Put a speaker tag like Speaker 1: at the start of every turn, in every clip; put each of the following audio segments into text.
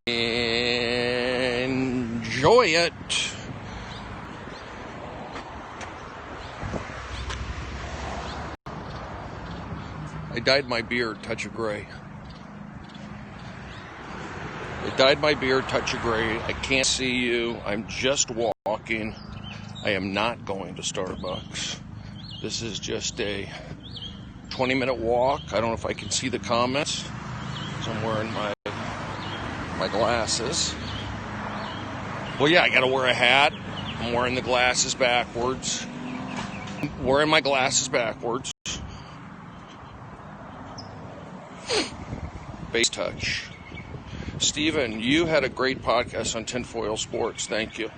Speaker 1: Enjoy it. I dyed my beard touch of gray. I dyed my beard touch of gray. I can't see you. I'm just walking. I am not going to Starbucks. This is just a 20-minute walk. I don't know if I can see the comments. So I'm wearing my glasses. Well, yeah, I got to wear a hat. I'm wearing the glasses backwards. I'm wearing my glasses backwards. Base touch. Steven, you had a great podcast on Tinfoil Sports. Thank you.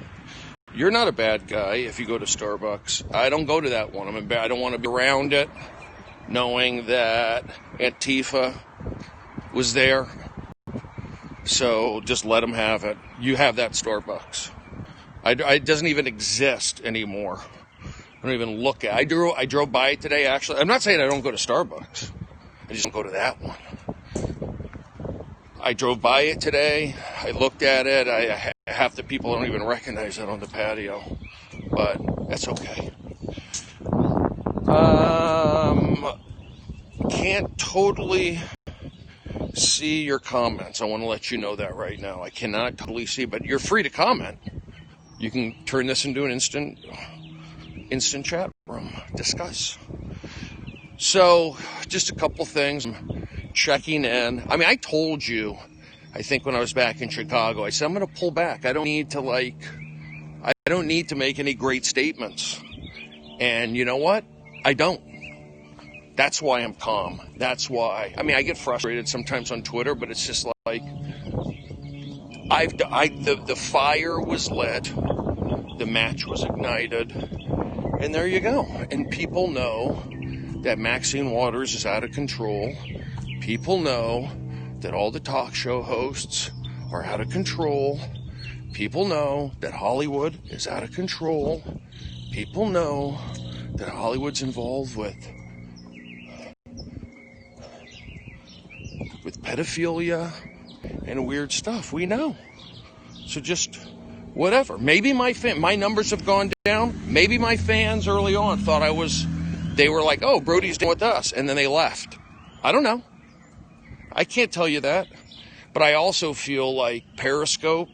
Speaker 1: You're not a bad guy if you go to Starbucks. I don't go to that one. I don't want to be around it, knowing that Antifa was there. So just let them have it. You have that Starbucks. It doesn't even exist anymore. I don't even look at it. I drove by it today, actually. I'm not saying I don't go to Starbucks. I just don't go to that one. I drove by it today. I looked at it. Half the people don't even recognize it on the patio. But that's okay. Can't totally see your comments. I want to let you know that right now. I cannot totally see, but you're free to comment. You can turn this into an instant chat room. Discuss. So, just a couple things. I'm checking in. I told you, I think when I was back in Chicago, I said, I'm going to pull back. I don't need to make any great statements. And you know what? I don't. That's why I'm calm. That's why. I get frustrated sometimes on Twitter, but it's just like, the fire was lit, the match was ignited, and there you go. And people know that Maxine Waters is out of control. People know that all the talk show hosts are out of control. People know that Hollywood is out of control. People know that Hollywood's involved with pedophilia and weird stuff. We know. So just whatever. Maybe my numbers have gone down. Maybe my fans early on thought they were like, oh, Brody's doing with us, and then they left. I don't know. I can't tell you that. But I also feel like Periscope,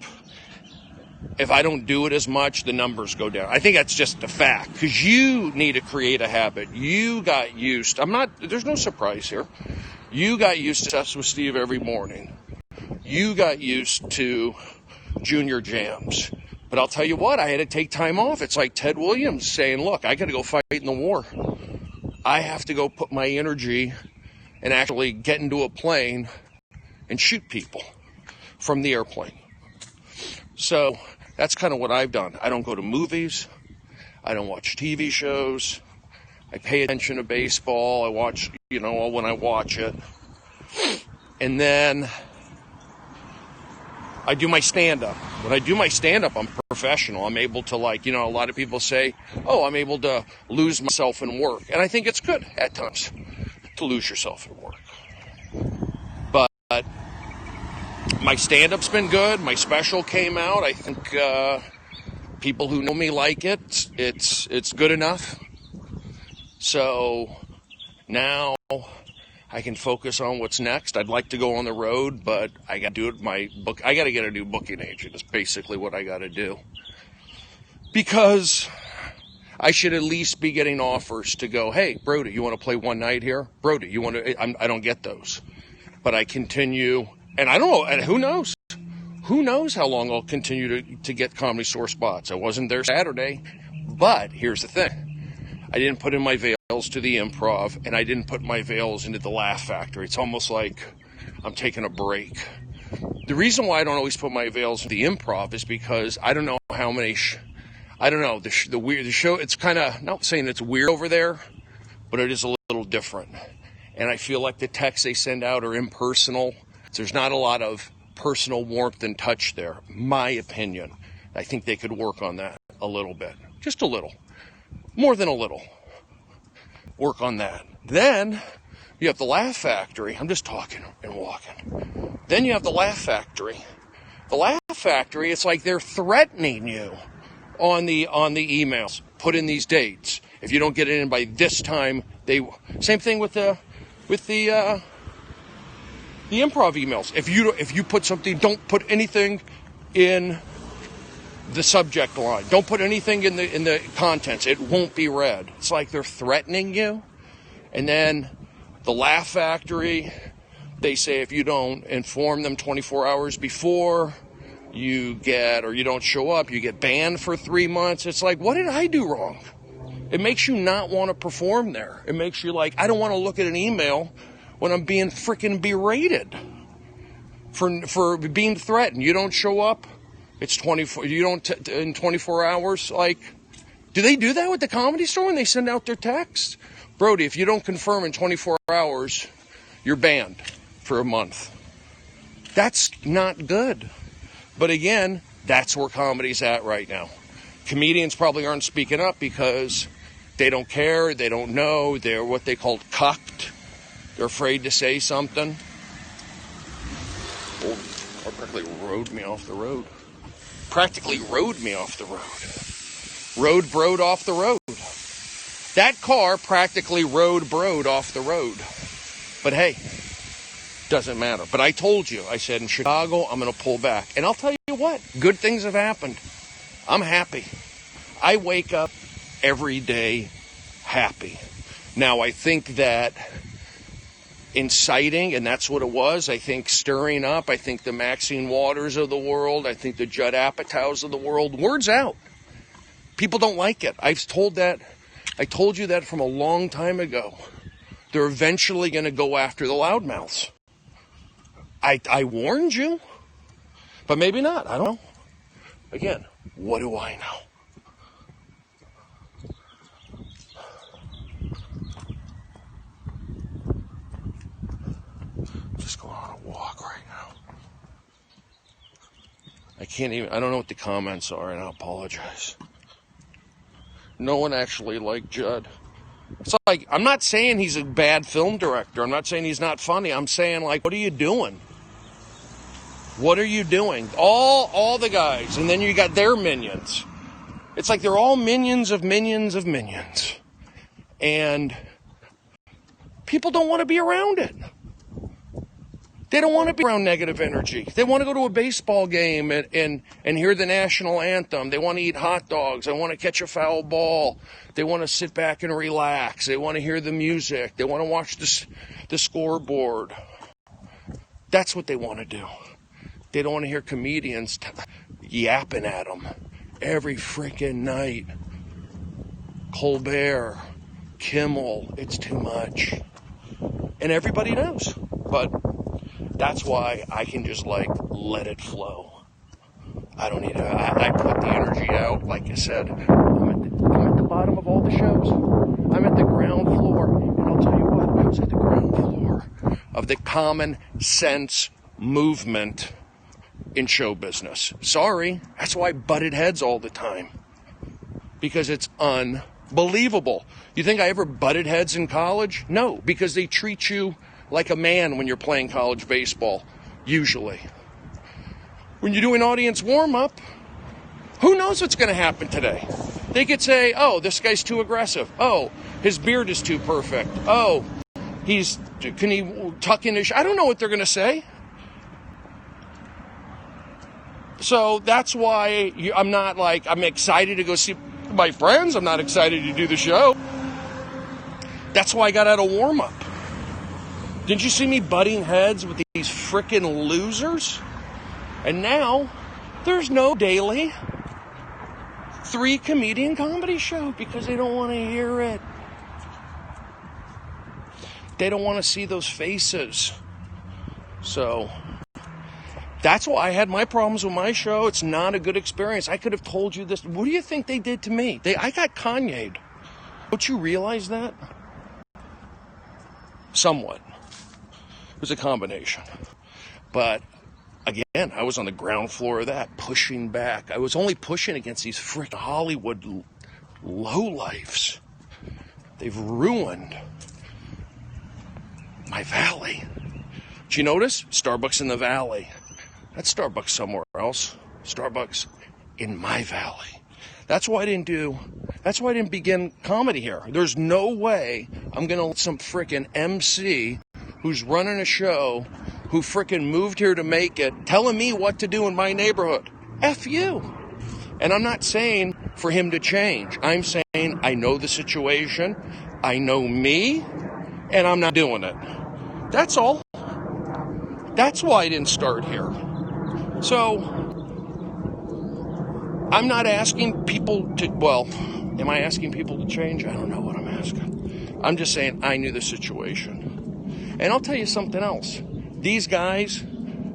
Speaker 1: if I don't do it as much, the numbers go down. I think that's just a fact, because you need to create a habit. You got used. There's no surprise here. You got used to Steps with Steve every morning. You got used to Junior Jams. But I'll tell you what, I had to take time off. It's like Ted Williams saying, look, I got to go fight in the war. I have to go put my energy and actually get into a plane and shoot people from the airplane. So that's kind of what I've done. I don't go to movies. I don't watch TV shows. I pay attention to baseball. I watch, when I watch it. And then I do my stand-up. When I do my stand-up, I'm professional. I'm able to, a lot of people say, oh, I'm able to lose myself in work. And I think it's good at times to lose yourself in work. But my stand-up's been good. My special came out. I think people who know me like it. It's good enough. So now I can focus on what's next. I'd like to go on the road, but I got to do it. I got to get a new booking agent. Is basically what I got to do, because I should at least be getting offers to go, hey, Brody, you want to play one night here? Brody, you want to? I don't get those, but I continue, and I don't know. And who knows? Who knows how long I'll continue to get Comedy Store spots? I wasn't there Saturday, but here's the thing. I didn't put in my veils to the Improv, and I didn't put my veils into the Laugh Factory. It's almost like I'm taking a break. The reason why I don't always put my veils in the Improv is because I don't know how many. I don't know the show. It's kind of not saying it's weird over there, but it is a little different. And I feel like the texts they send out are impersonal. There's not a lot of personal warmth and touch there. My opinion. I think they could work on that a little bit, just a little. More than a little. Work on that. Then you have the Laugh Factory. I'm just talking and walking. Then you have the Laugh Factory, The Laugh Factory, it's like they're threatening you on the emails. Put in these dates. If you don't get it in by this time, same thing with the improv emails. If you put something, don't put anything in the subject line. Don't put anything in the contents. It won't be read. It's like they're threatening you. And then the Laugh Factory, they say if you don't inform them 24 hours before you don't show up, you get banned for 3 months. It's like, what did I do wrong? It makes you not want to perform there. It makes you like, I don't want to look at an email when I'm being freaking berated for being threatened. You don't show up, it's 24. You don't in 24 hours. Like, do they do that with the Comedy Store when they send out their text? Brody, if you don't confirm in 24 hours, you're banned for a month. That's not good. But again, that's where comedy's at right now. Comedians probably aren't speaking up because they don't care, they don't know, they're what they call cucked. They're afraid to say something. Oh, practically rode me off the road. Rode Brode off the road. That car practically rode Brode off the road. But hey, doesn't matter. But I told you, I said in Chicago, I'm going to pull back. And I'll tell you what, good things have happened. I'm happy. I wake up every day happy. Now, I think that inciting, and that's what it was, I think stirring up, I think the Maxine Waters of the world, I think the Judd Apatows of the world, word's out. People don't like it. I told you that from a long time ago. They're eventually going to go after the loudmouths. I warned you, but maybe not. I don't know. Again, what do I know? Just going on a walk right now. I don't know what the comments are, and I apologize. No one actually liked Judd. It's like, I'm not saying he's a bad film director. I'm not saying he's not funny. I'm saying, like, what are you doing? What are you doing? All the guys, and then you got their minions. It's like they're all minions of minions of minions. And people don't want to be around it. They don't want to be around negative energy. They want to go to a baseball game and hear the national anthem. They want to eat hot dogs. They want to catch a foul ball. They want to sit back and relax. They want to hear the music. They want to watch the scoreboard. That's what they want to do. They don't want to hear comedians yapping at them every freaking night. Colbert, Kimmel, it's too much. And everybody knows. But that's why I can just, like, let it flow. I don't need to. I put the energy out. Like I said, I'm at the bottom of all the shows. I'm at the ground floor. And I'll tell you what, I was at the ground floor of the common sense movement in show business. Sorry, that's why I butted heads all the time. Because it's unbelievable. You think I ever butted heads in college? No, because they treat you like a man when you're playing college baseball, usually. When you're doing audience warm-up, who knows what's going to happen today? They could say, oh, this guy's too aggressive. Oh, his beard is too perfect. Oh, can he tuck in his... I don't know what they're going to say. So that's why I'm not like, I'm excited to go see my friends. I'm not excited to do the show. That's why I got out of warm-up. Didn't you see me butting heads with these frickin' losers? And now, there's no daily 3-comedian comedy show because they don't want to hear it. They don't want to see those faces. So, that's why I had my problems with my show. It's not a good experience. I could have told you this. What do you think they did to me? I got Kanye'd. Don't you realize that? Somewhat. It was a combination. But, again, I was on the ground floor of that, pushing back. I was only pushing against these freaking Hollywood lowlifes. They've ruined my valley. Did you notice? Starbucks in the valley. That's Starbucks somewhere else. Starbucks in my valley. That's why I didn't begin comedy here. There's no way I'm going to let some frickin' MC who's running a show, who frickin' moved here to make it, telling me what to do in my neighborhood. F you. And I'm not saying for him to change. I'm saying I know the situation, I know me, and I'm not doing it. That's all. That's why I didn't start here. So, I'm not asking people to, well, am I asking people to change? I don't know what I'm asking. I'm just saying I knew the situation. And I'll tell you something else. These guys,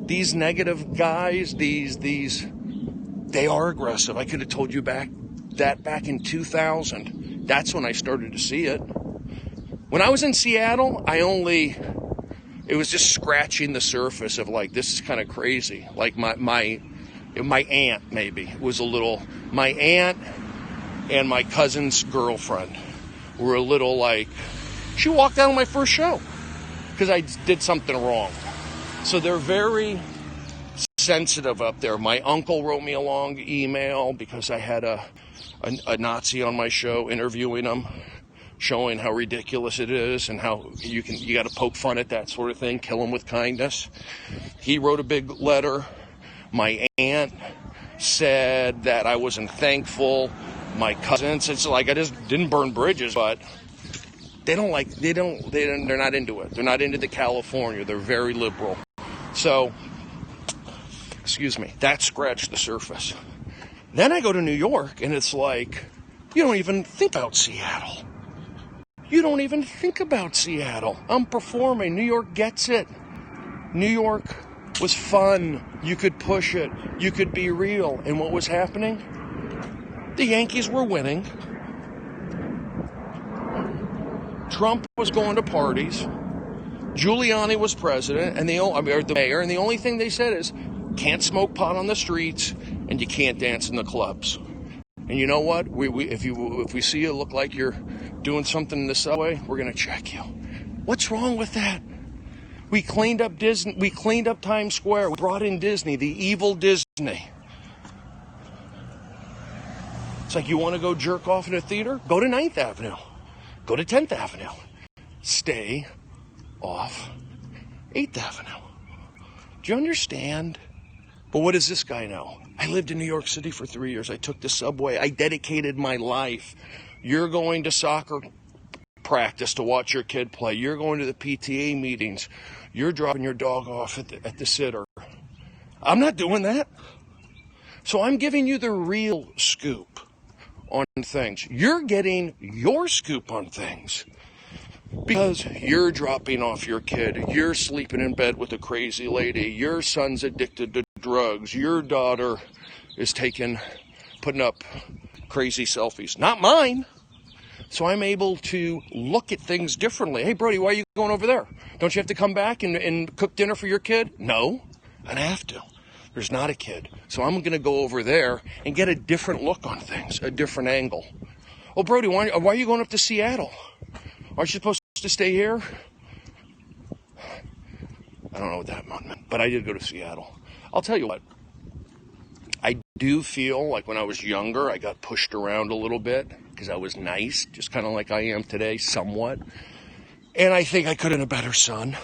Speaker 1: these negative guys, they are aggressive. I could have told you back in 2000. That's when I started to see it. When I was in Seattle, it was just scratching the surface of like, this is kind of crazy. Like my aunt maybe was a little, my aunt and my cousin's girlfriend were a little like, she walked out on my first show because I did something wrong. So they're very sensitive up there. My uncle wrote me a long email because I had a Nazi on my show interviewing him, showing how ridiculous it is and how you got to poke fun at that sort of thing, kill him with kindness. He wrote a big letter. My aunt said that I wasn't thankful. My cousins, it's like I just didn't burn bridges, but they're not into it. They're not into the California. They're very liberal. So, excuse me, that scratched the surface. Then I go to New York and it's like, you don't even think about Seattle. You don't even think about Seattle. I'm performing. New York gets it. New York was fun. You could push it. You could be real. And what was happening? The Yankees were winning. Trump was going to parties. Giuliani was president, and the mayor, and the only thing they said is, can't smoke pot on the streets, and you can't dance in the clubs. And you know what? If we see you look like you're doing something in the subway, we're gonna check you. What's wrong with that? We cleaned up Disney. We cleaned up Times Square. We brought in Disney, the evil Disney. It's like, you want to go jerk off in a theater? Go to 9th Avenue. Go to 10th Avenue. Stay off 8th Avenue. Do you understand? But what does this guy know? I lived in New York City for 3 years. I took the subway. I dedicated my life. You're going to soccer practice to watch your kid play. You're going to the PTA meetings. You're dropping your dog off at the sitter. I'm not doing that. So I'm giving you the real scoop on things. You're getting your scoop on things because you're dropping off your kid. You're sleeping in bed with a crazy lady. Your son's addicted to drugs. Your daughter is putting up crazy selfies. Not mine. So I'm able to look at things differently. Hey, Brody, why are you going over there? Don't you have to come back and cook dinner for your kid? No, I have to. There's not a kid. So I'm going to go over there and get a different look on things, a different angle. Oh, Brody, why are you going up to Seattle? Aren't you supposed to stay here? I don't know what that meant, but I did go to Seattle. I'll tell you what. I do feel like when I was younger, I got pushed around a little bit because I was nice, just kind of like I am today, somewhat. And I think I could have been a better son,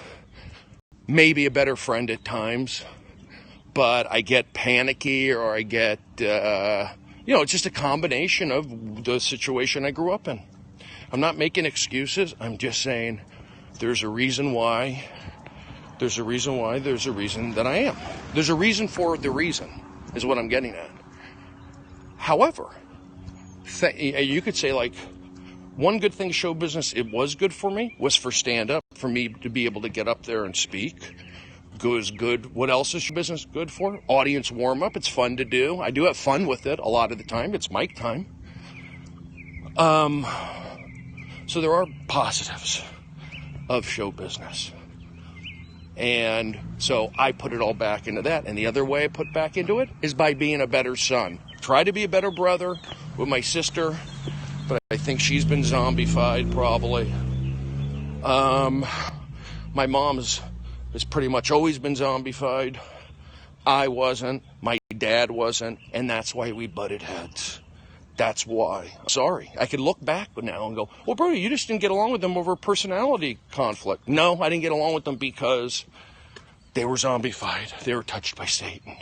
Speaker 1: maybe a better friend at times. But I get panicky, or I get, it's just a combination of the situation I grew up in. I'm not making excuses. I'm just saying there's a reason why. There's a reason why. There's a reason that I am. There's a reason for the reason, is what I'm getting at. However, you could say, like, one good thing show business, it was good for me, was for stand-up, for me to be able to get up there and speak. Is good. What else is your business good for? Audience warm-up. It's fun to do. I do have fun with it a lot of the time. It's mic time. So there are positives of show business. And so I put it all back into that. And the other way I put back into it is by being a better son. Try to be a better brother with my sister, but I think she's been zombified probably. My mom's has pretty much always been zombified. I wasn't, my dad wasn't, and that's why we butted heads. That's why. Sorry. I could look back now and go, well, Brody, you just didn't get along with them over personality conflict. No, I didn't get along with them because they were zombified. They were touched by Satan.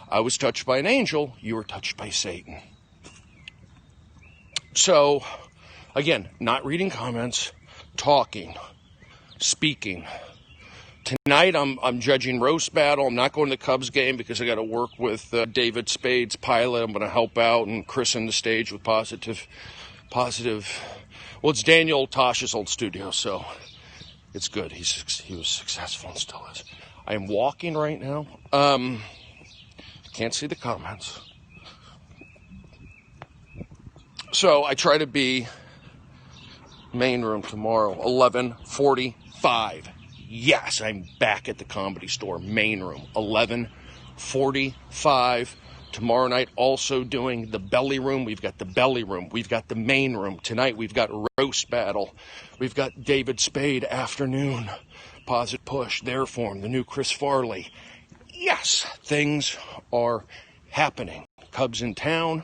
Speaker 1: I was touched by an angel. You were touched by Satan. So, again, not reading comments, talking, speaking. Tonight, I'm judging roast battle. I'm not going to the Cubs game because I got to work with David Spade's pilot. I'm going to help out and christen the stage with positive. Well, it's Daniel Tosh's old studio, so it's good. He was successful and still is. I am walking right now. Can't see the comments. So I try to be main room tomorrow, 11:45. Yes, I'm back at the Comedy Store, main room, 11:45. Tomorrow night, also doing the belly room. We've got the belly room. We've got the main room. Tonight, we've got roast battle. We've got David Spade afternoon. Posit Push, their form, the new Chris Farley. Yes, things are happening. Cubs in town.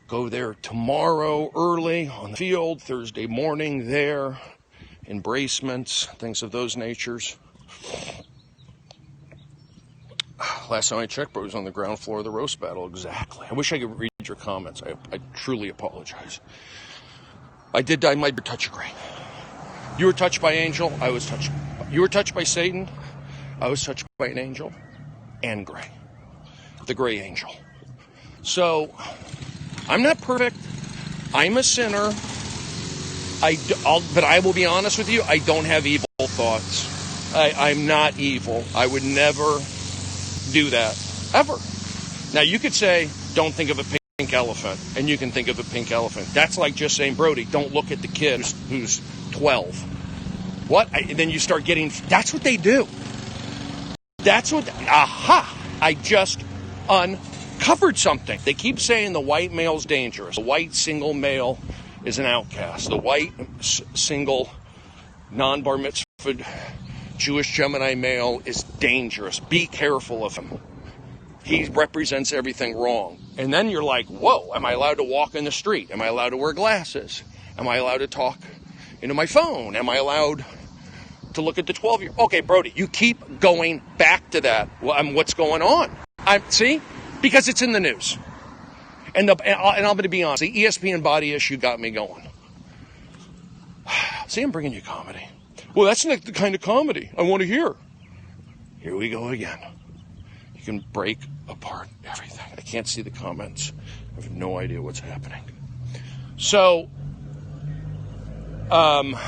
Speaker 1: Go there tomorrow early on the field. Thursday morning there. Embracements, things of those natures. Last time I checked, Brody was on the ground floor of the roast battle. Exactly. I wish I could read your comments. I truly apologize. I might touch a gray. You were touched by angel. I was touched. You were touched by Satan. I was touched by an angel and gray. The gray angel. So, I'm not perfect. I'm a sinner. But I will be honest with you, I don't have evil thoughts. I'm not evil. I would never do that. Ever. Now, you could say, don't think of a pink elephant, and you can think of a pink elephant. That's like just saying, Brody, don't look at the kid who's 12. What? And then you start getting, that's what they do. I just uncovered something. They keep saying the white male's dangerous. The white single male is an outcast. The white single non-bar mitzvah Jewish Gemini male is dangerous. Be careful of him. He represents everything wrong. And then you're like, whoa, am I allowed to walk in the street? Am I allowed to wear glasses? Am I allowed to talk into my phone? Am I allowed to look at the 12-year? Okay, Brody, you keep going back to that. What's going on? See? Because it's in the news. And I'm going to be honest, the ESPN body issue got me going. See, I'm bringing you comedy. Well, that's not the kind of comedy I want to hear. Here we go again. You can break apart everything. I can't see the comments. I have no idea what's happening. So, what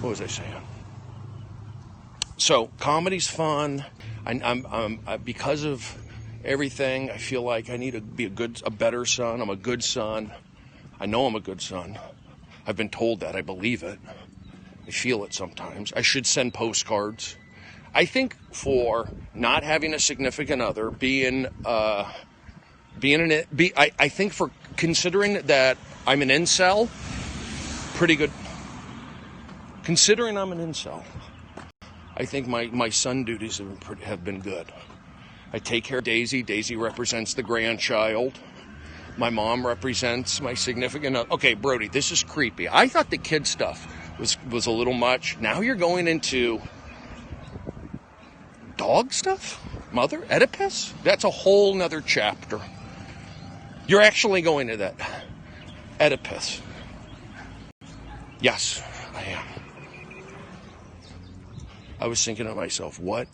Speaker 1: was I saying? So, comedy's fun. I'm because of everything, I feel like I need to be a better son. I'm a good son. I know I'm a good son. I've been told that. I believe it. I feel it sometimes. I should send postcards. I think for not having a significant other, I think for considering that I'm an incel, pretty good. Considering I'm an incel, I think my son duties have been good. I take care of Daisy. Daisy represents the grandchild. My mom represents my significant other. Okay, Brody, this is creepy. I thought the kid stuff was a little much. Now you're going into dog stuff? Mother? Oedipus? That's a whole nother chapter. You're actually going to that. Oedipus. Yes, I am. I was thinking to myself, I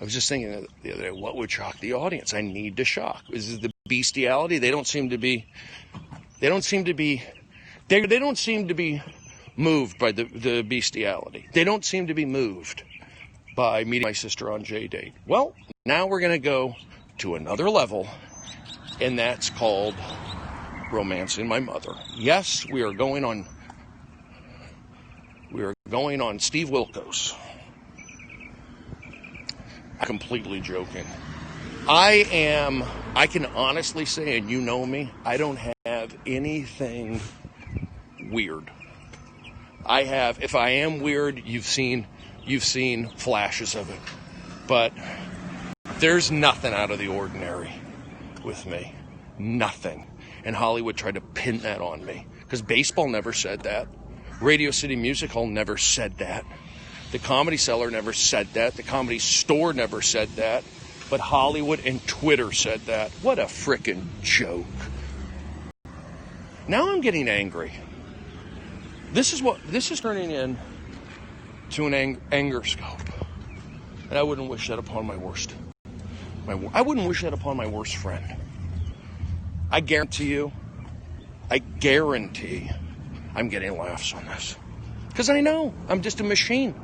Speaker 1: was just thinking the other day, what would shock the audience? I need to shock. Is it the bestiality? They don't seem to be moved by the bestiality. They don't seem to be moved by meeting my sister on J-Date. Well, now we're going to go to another level, and that's called romancing my mother. Yes, we are going on Steve Wilkos. I'm completely joking. I can honestly say, and you know me, I don't have anything weird. If I am weird, you've seen flashes of it. But there's nothing out of the ordinary with me. Nothing. And Hollywood tried to pin that on me. Because baseball never said that. Radio City Music Hall never said that. The Comedy Cellar never said that. The Comedy Store never said that. But Hollywood and Twitter said that. What a frickin' joke. Now I'm getting angry. This is turning in to an anger scope. And I wouldn't wish that upon my worst. I wouldn't wish that upon my worst friend. I guarantee I'm getting laughs on this. Because I know I'm just a machine.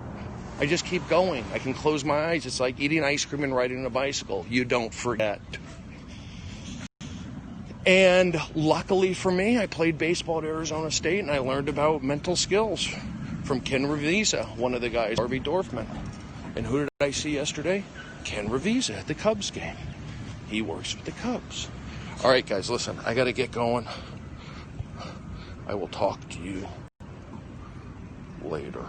Speaker 1: I just keep going. I can close my eyes. It's like eating ice cream and riding a bicycle. You don't forget. And luckily for me, I played baseball at Arizona State, and I learned about mental skills from Ken Revisa, one of the guys, Harvey Dorfman. And who did I see yesterday? Ken Revisa at the Cubs game. He works with the Cubs. All right, guys, listen, I got to get going. I will talk to you later.